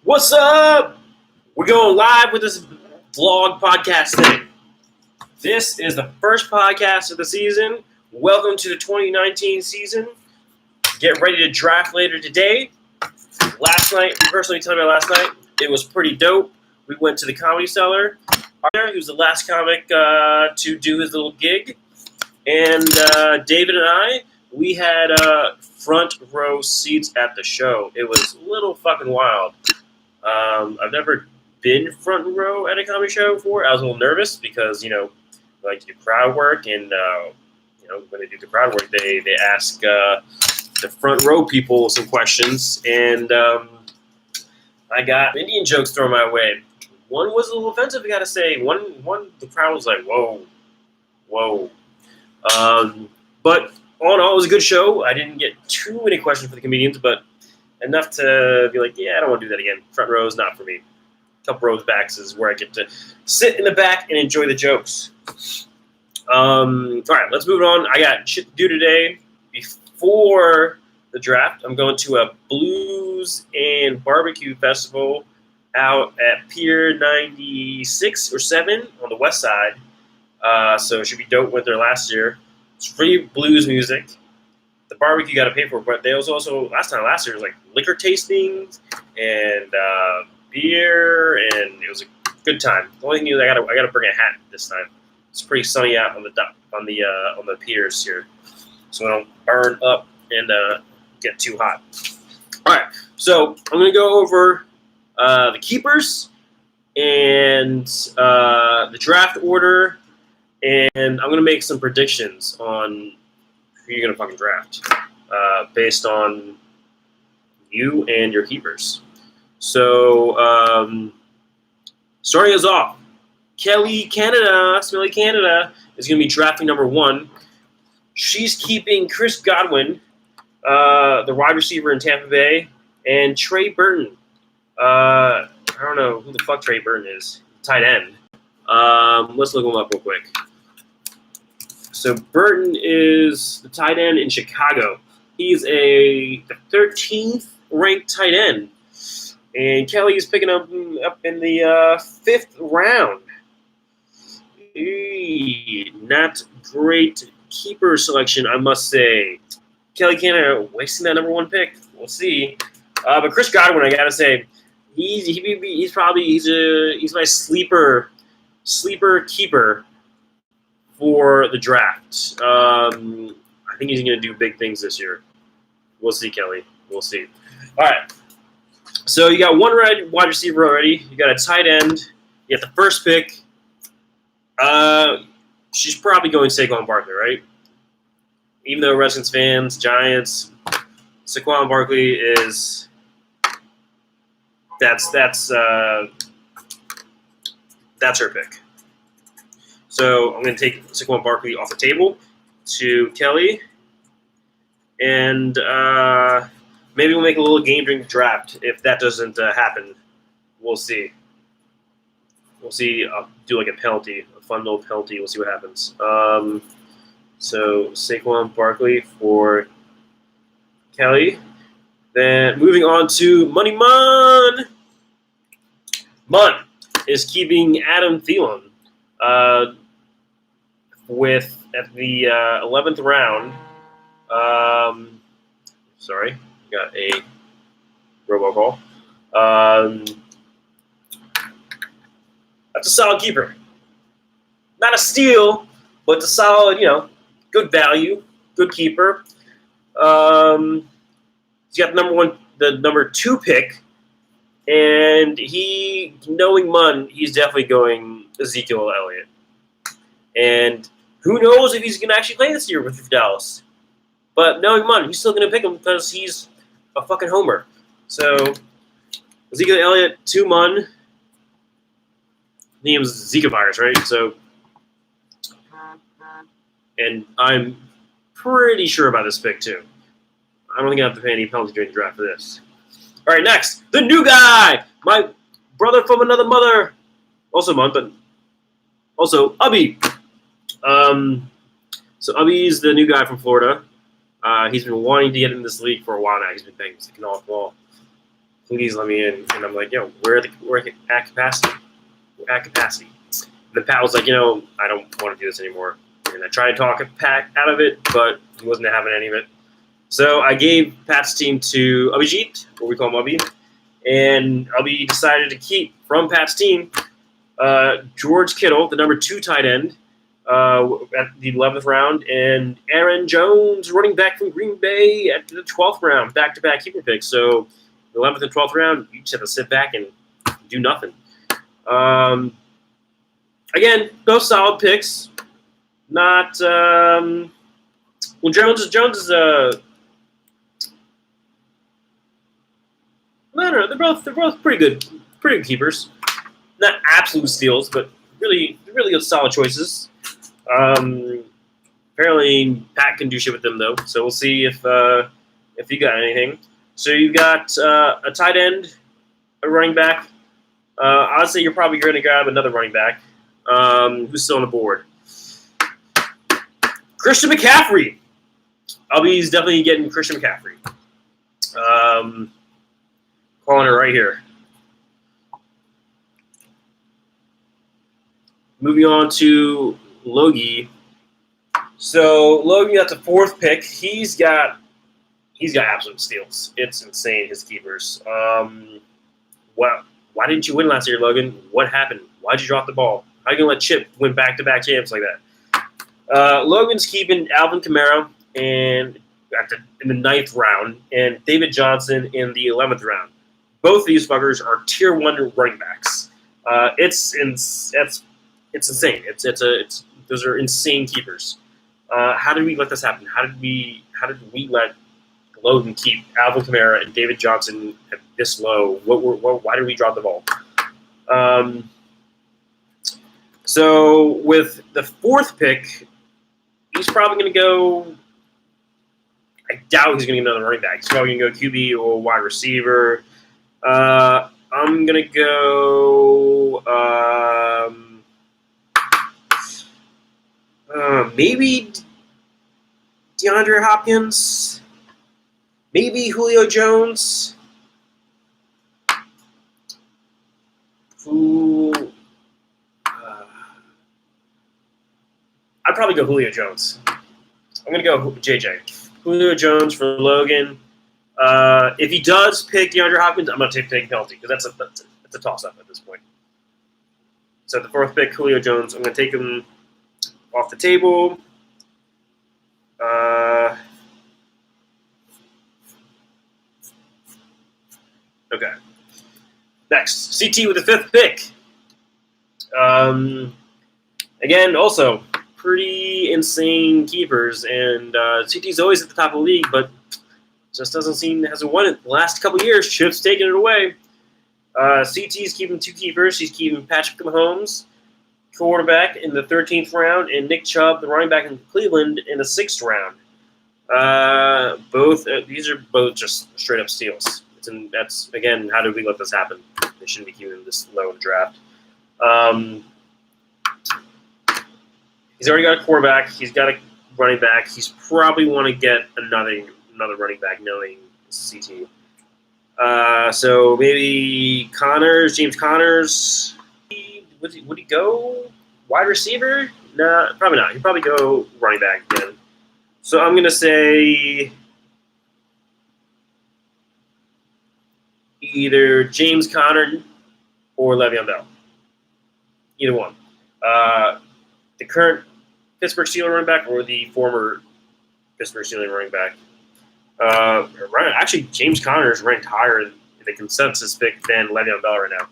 What's up? We're going live with this vlog podcast thing. This is the first podcast of the season. Welcome to the 2019 season. Get ready to draft later today. Last night, personally telling me last night, it was pretty dope. We went to the Comedy Cellar. He was the last comic to do his little gig. And David and I, we had front row seats at the show. It was a little fucking wild. I've never been front row at a comedy show before. I was a little nervous because, like you do crowd work, and when they do the crowd work, they ask the front row people some questions, and I got Indian jokes thrown my way. One was a little offensive, I gotta say. One the crowd was like, whoa. But all in all, it was a good show. I didn't get too many questions for the comedians, but enough to be like, yeah, I don't want to do that again. Front row is not for me. A couple rows back is where I get to sit in the back and enjoy the jokes. All right, let's move on. I got shit to do today. Before the draft, I'm going to a blues and barbecue festival out at Pier 96 or 7 on the west side. So it should be dope. Went there last year. It's free blues music. The barbecue you got to pay for, but there was also last year was like liquor tastings and beer, and it was a good time. The only thing is I got to bring a hat this time. It's pretty sunny out on the piers here, so I don't burn up and get too hot. All right, so I'm gonna go over the keepers and the draft order, and I'm gonna make some predictions on who you're gonna fucking draft based on you and your keepers. So starting us off, Kelly Canada, Smelly Canada, is gonna be drafting number 1. She's keeping Chris Godwin, the wide receiver in Tampa Bay, and Trey Burton. I don't know who the fuck Trey Burton is. Tight end. Let's look him up real quick. So Burton is the tight end in Chicago. He's the 13th ranked tight end. And Kelly is picking up in the 5th round. Not great keeper selection, I must say. Kelly Canada wasting that number 1 pick. We'll see. But Chris Godwin, I gotta say, he's my sleeper keeper for the draft. I think he's going to do big things this year. We'll see, Kelly. We'll see. All right. So you got one wide receiver already. You got a tight end. You got the first pick. She's probably going Saquon Barkley, right? Even though Redskins fans, Giants, Saquon Barkley is that's her pick. So I'm going to take Saquon Barkley off the table to Kelly, and maybe we'll make a little game during the draft. If that doesn't happen, we'll see. We'll see. I'll do like a penalty, a fun little penalty. We'll see what happens. So Saquon Barkley for Kelly. Then moving on to Money Mun. Mun is keeping Adam Thielen. At the 11th round, sorry, got a robocall. That's a solid keeper. Not a steal, but it's a solid, good value, good keeper. He's got the number 2 pick, and knowing Mun, he's definitely going Ezekiel Elliott. And who knows if he's going to actually play this year with Dallas. But knowing Mun, he's still going to pick him because he's a fucking homer. So, Ezekiel Elliott to Mun. Name's Zika virus, right? So, and I'm pretty sure about this pick, too. I don't think I have to pay any penalty during the draft for this. All right, next. The new guy! My brother from another mother. Also Mun, but also Ubby. So Ubby's the new guy from Florida. He's been wanting to get in this league for a while now. He's been banging, sticking off the ball. Please let me in. And I'm like, yo, we're at capacity. We're at capacity. And then Pat was like, I don't want to do this anymore. And I tried to talk Pat out of it, but he wasn't having any of it. So I gave Pat's team to Abhijit, or we call him Abhi, and Abhi decided to keep from Pat's team George Kittle, the number 2 tight end, at the 11th round, and Aaron Jones, running back from Green Bay, at the 12th round, back-to-back keeper picks. So the 11th and 12th round, you just have to sit back and do nothing. Again, both solid picks. Not Jones is I don't know. They're both pretty good keepers. Not absolute steals, but really good solid choices. Apparently Pat can do shit with them though, so we'll see if you got anything. So you've got a tight end, a running back. Honestly, you're probably going to grab another running back. Who's still on the board? Christian McCaffrey. He's definitely getting Christian McCaffrey. Calling it right here. Moving on to Logie. So Logie got the 4th pick. He's got absolute steals. It's insane, his keepers. Why didn't you win last year, Logan? What happened? Why'd you drop the ball? How are you gonna let Chip win back-to-back champs like that? Logan's keeping Alvin Kamara in the 9th round and David Johnson in the 11th round. Both of these fuckers are tier 1 running backs. It's insane. Those are insane keepers. How did we let this happen? How did we let Logan keep Alvin Kamara and David Johnson at this low? Why did we drop the ball? So with the 4th pick, he's probably going to go. I doubt he's going to get another running back. He's probably going to go QB or wide receiver. I'm going to go maybe DeAndre Hopkins, maybe Julio Jones. I'd probably go Julio Jones. I'm going to go JJ. Julio Jones for Logan. If he does pick DeAndre Hopkins, I'm going to take penalty because that's a toss-up at this point. So the 4th pick, Julio Jones, I'm going to take him off the table. Okay. Next, CT with the 5th pick. Again, also pretty insane keepers, and CT's always at the top of the league, but just hasn't won it the last couple of years. Chip's taking it away. CT's keeping 2 keepers. He's keeping Patrick Mahomes, quarterback, in the 13th round, and Nick Chubb, the running back in Cleveland, in the 6th round. These are both just straight up steals. That's again, how did we let this happen? They shouldn't be keeping this low in the draft. He's already got a quarterback. He's got a running back. He's probably want to get another running back, knowing CT. So maybe James Connors. Would he go wide receiver? Nah, probably not. He'd probably go running back again. So I'm going to say either James Conner or Le'Veon Bell. Either one. The current Pittsburgh Steelers running back or the former Pittsburgh Steelers running back. Actually, James Conner is ranked higher in the consensus pick than Le'Veon Bell right now.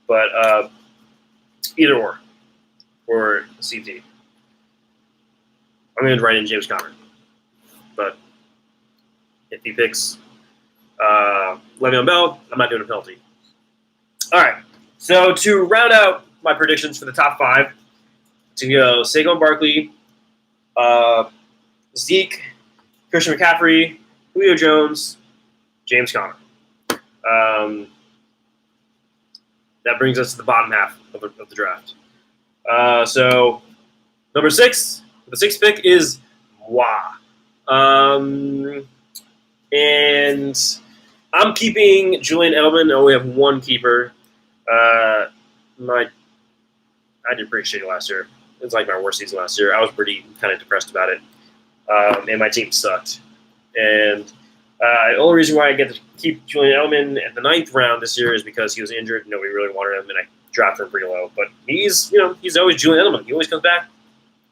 But either or for CT. I'm going to write in James Conner. But if he picks Le'Veon Bell, I'm not doing a penalty. All right. So to round out my predictions for the top 5, to go Saquon Barkley, Zeke, Christian McCaffrey, Julio Jones, James Conner. That brings us to the bottom half of the draft. So number 6, the 6th pick is Moi. And I'm keeping Julian Edelman. I only have one keeper. I did pretty shitty last year. It was like my worst season last year. I was pretty kind of depressed about it, and my team sucked. And the only reason why I get to keep Julian Edelman at the 9th round this year is because he was injured. Nobody really wanted him, and I drafted him pretty low. But he's always Julian Edelman. He always comes back.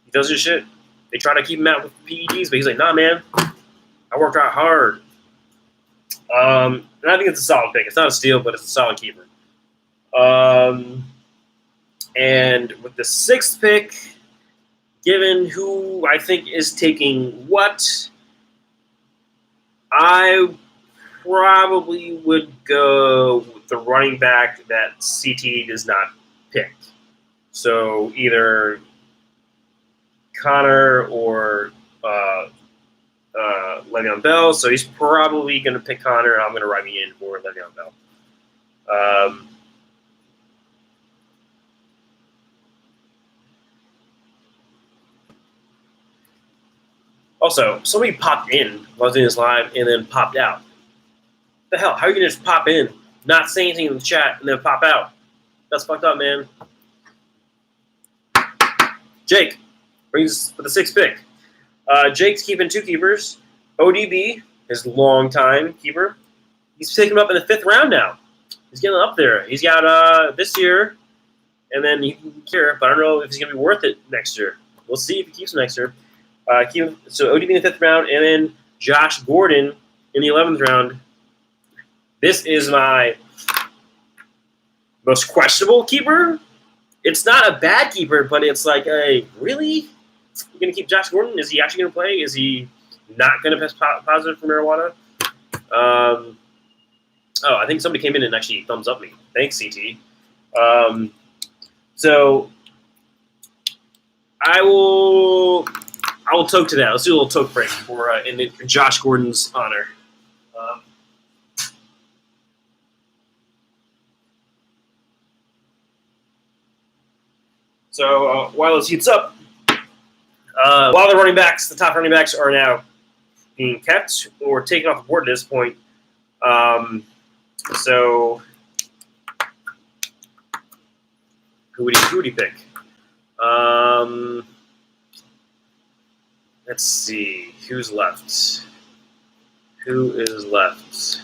He does his shit. They try to keep him out with PEDs, but he's like, nah, man. I worked out hard. And I think it's a solid pick. It's not a steal, but it's a solid keeper. And with the 6th pick, given who I think is taking what, I probably would go with the running back that CT does not pick. So either Connor or Le'Veon Bell. So he's probably going to pick Connor. I'm going to write me in for Le'Veon Bell. Also, somebody popped in while I was doing this live and then popped out. What the hell? How are you going to just pop in, not say anything in the chat, and then pop out? That's fucked up, man. Jake brings for the 6th pick. Jake's keeping 2 keepers. ODB, his long-time keeper. He's picking him up in the 5th round now. He's getting up there. He's got this year, and then he can care, but I don't know if he's going to be worth it next year. We'll see if he keeps him next year. So ODB in the 5th round, and then Josh Gordon in the 11th round. This is my most questionable keeper. It's not a bad keeper, but it's like, hey, really? You're going to keep Josh Gordon? Is he actually going to play? Is he not going to test positive for marijuana? I think somebody came in and actually thumbs up me. Thanks, CT. So I will toke to that. Let's do a little toke break for in Josh Gordon's honor. So while this heats up, while the top running backs are now being kept or taken off the board at this point. So who would he pick? Let's see. Who's left? Who is left?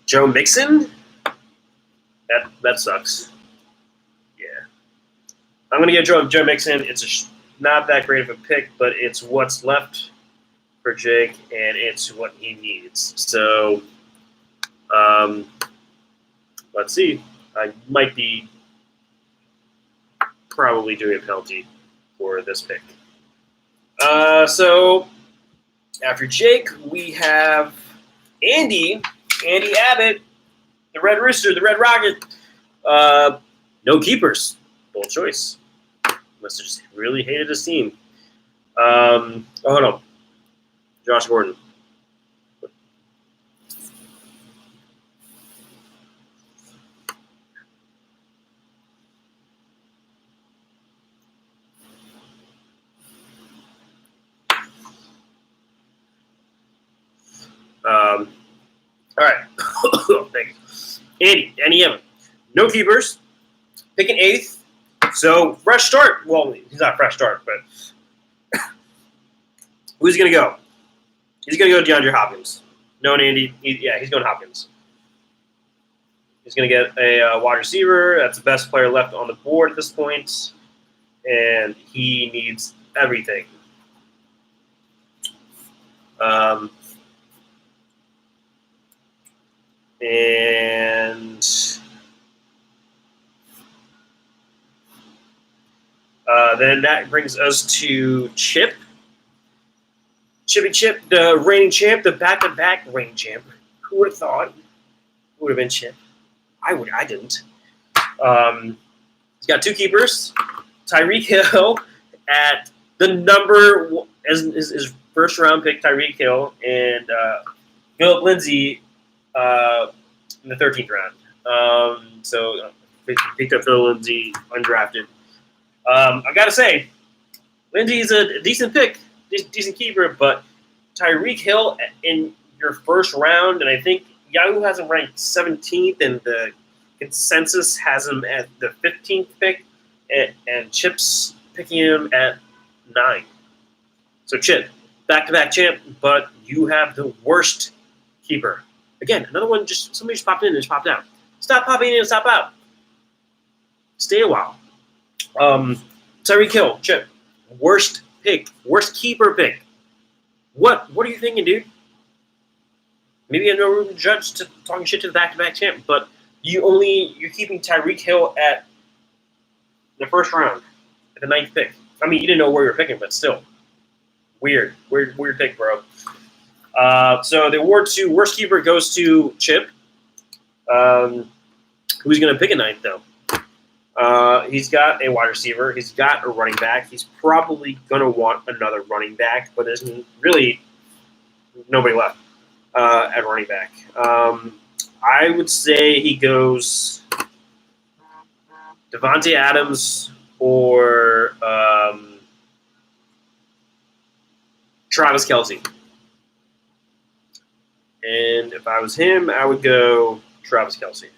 Joe Mixon? That sucks. Yeah. I'm going to get Joe Mixon. It's not that great of a pick, but it's what's left for Jake, and it's what he needs. So, let's see. I might be probably doing a penalty for this pick. So, after Jake, we have Andy Abbott, the Red Rooster, the Red Rocket. No keepers. Bold choice. Must have just really hated his team. Hold on. Josh Gordon. All right. Thanks. Andy Evan. No keepers. Pick an 8th. So, fresh start. Well, he's not a fresh start, but who's going to go? He's going to go DeAndre Hopkins. No, Andy. He's going Hopkins. He's going to get a wide receiver. That's the best player left on the board at this point, and he needs everything. Then that brings us to Chip. Chippy Chip, the reigning champ, the back-to-back reigning champ. Who would have thought? It would have been Chip. I didn't. He's got 2 keepers. Tyreek Hill at the number as his first round pick, Tyreek Hill, and Philip Lindsay in the 13th round. So picked up Philip Lindsay undrafted. I gotta say, Lindsey's a decent pick, decent keeper, but Tyreek Hill in your first round, and I think Yahoo has him ranked 17th, and the consensus has him at the 15th pick, and Chip's picking him at 9. So Chip, back-to-back champ, but you have the worst keeper. Again, another one, somebody just popped in and just popped out. Stop popping in and stop out. Stay a while. Tyreek Hill, Chip, worst pick, worst keeper pick. What are you thinking, dude? Maybe I have no room to judge to talking shit to the back-to-back champ, but you're keeping Tyreek Hill at the first round, at the 9th pick. I mean, you didn't know where you were picking, but still. Weird pick, bro. So the award to worst keeper goes to Chip. Who's going to pick a 9th, though? He's got a wide receiver. He's got a running back. He's probably going to want another running back, but there's really nobody left at running back. I would say he goes Davante Adams or Travis Kelce. And if I was him, I would go Travis Kelce.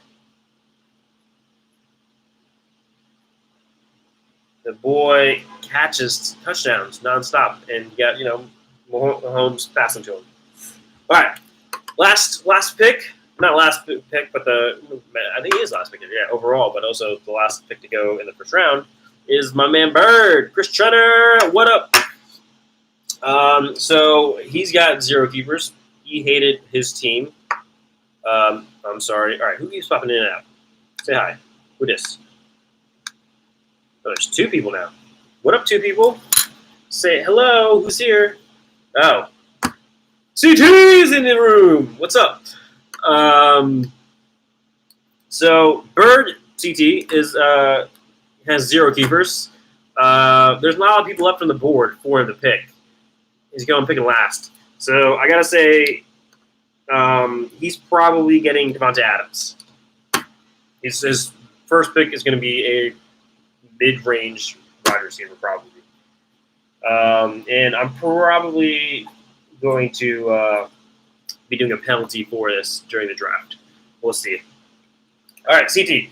The boy catches touchdowns nonstop, and you got Mahomes passing to him. All right, last pick, not last pick, but I think he is last pick, yeah, overall, but also the last pick to go in the first round is my man Bird, Chris Trutter. What up? So he's got 0 keepers. He hated his team. I'm sorry. All right, who keeps popping in and out? Say hi. Who this? Oh, there's 2 people now. What up, 2 people? Say hello. Who's here? Oh. CT's in the room. What's up? So Bird CT has 0 keepers. There's not a lot of people left on the board for him to pick. He's going picking last. So I gotta say, he's probably getting Davante Adams. His first pick is going to be a mid-range wide receiver, probably. And I'm probably going to be doing a penalty for this during the draft. We'll see. All right, CT.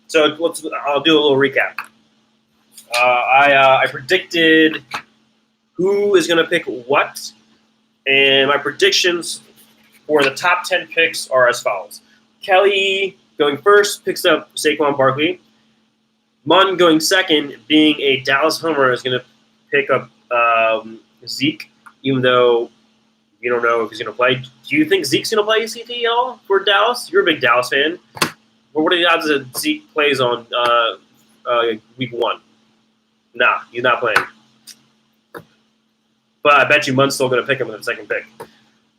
So I'll do a little recap. I predicted who is going to pick what, and my predictions for the top 10 picks are as follows. Kelly going first picks up Saquon Barkley. Munn going second, being a Dallas homer, is going to pick up Zeke, even though you don't know if he's going to play. Do you think Zeke's going to play CT at all for Dallas? You're a big Dallas fan. What are the odds that Zeke plays on week 1? Nah, he's not playing. But I bet you Munn's still going to pick him with the second pick.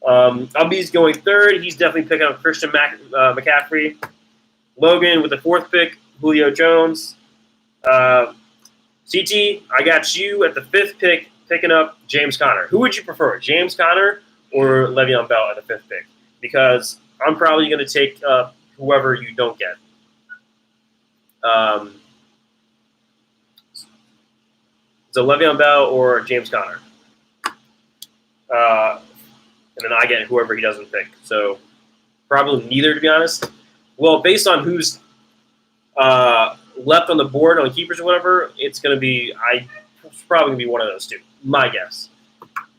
Ubby's going third. He's definitely picking up Christian McCaffrey. Logan with the 4th pick, Julio Jones. CT, I got you at the 5th pick, picking up James Conner. Who would you prefer, James Conner or Le'Veon Bell at the 5th pick? Because I'm probably going to take whoever you don't get. So Le'Veon Bell or James Conner. And then I get whoever he doesn't pick. So probably neither, to be honest. Well, based on who's left on the board on keepers or whatever, it's probably going to be one of those 2, my guess.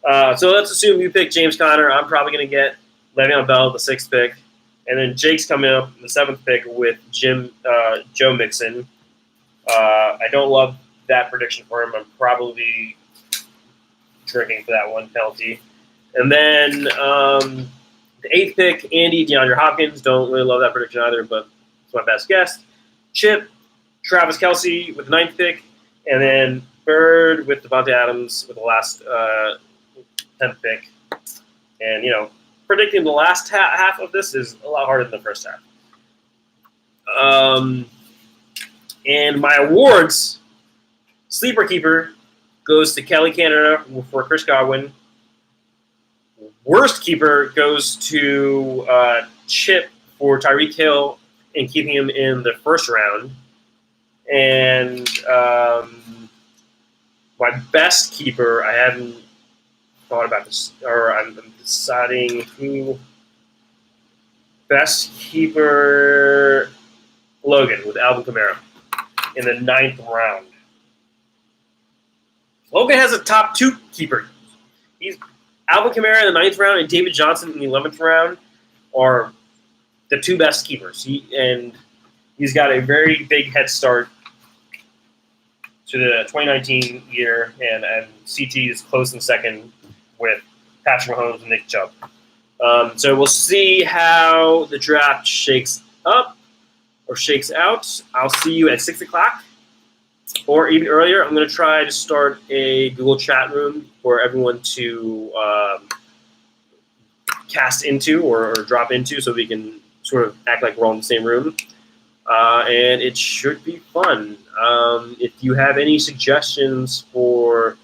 So let's assume you pick James Conner. I'm probably going to get Le'Veon Bell, the 6th pick. And then Jake's coming up, the 7th pick, with Joe Mixon. I don't love that prediction for him. I'm probably drinking for that one penalty. And then the 8th pick, Andy DeAndre Hopkins. Don't really love that prediction either, but it's my best guess. Chip, Travis Kelce with the 9th pick. And then Bird with Davante Adams with the last 10th pick. And, predicting the last half of this is a lot harder than the first half. And my awards, Sleeper Keeper goes to Kelly Canada for Chris Godwin. Worst Keeper goes to Chip for Tyreek Hill and keeping him in the first round. And And my best keeper, I haven't thought about this, or I'm deciding who. Best keeper, Logan with Alvin Kamara in the 9th round. Logan has a top 2 keeper. He's Alvin Kamara in the 9th round and David Johnson in the 11th round are the 2 best keepers. He's got a very big head start to the 2019 year, and CT is close in second with Patrick Mahomes and Nick Chubb. So we'll see how the draft shakes up or shakes out. I'll see you at 6 o'clock or even earlier. I'm going to try to start a Google chat room for everyone to cast into or drop into so we can sort of act like we're all in the same room. And it should be fun. If you have any suggestions for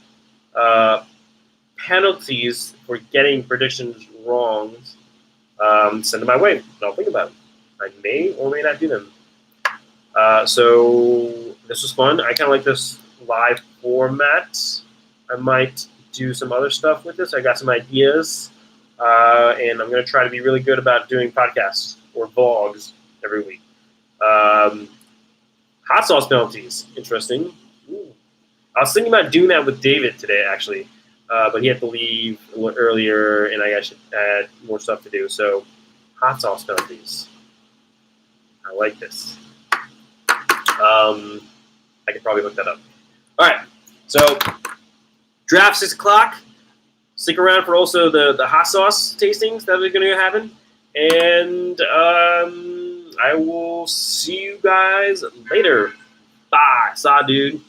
penalties for getting predictions wrong, send them my way. I'll think about it. I may or may not do them. So this was fun. I kind of like this live format. I might do some other stuff with this. I got some ideas. And I'm going to try to be really good about doing podcasts or vlogs every week. Hot sauce penalties. Interesting. Ooh. I was thinking about doing that with David today, actually. But he had to leave a little earlier, and I actually had more stuff to do. So, hot sauce penalties. I like this. I could probably look that up. All right. So, draft 6 o'clock. Stick around for also the hot sauce tastings that are going to happen. And I will see you guys later. Bye. Saw, dude.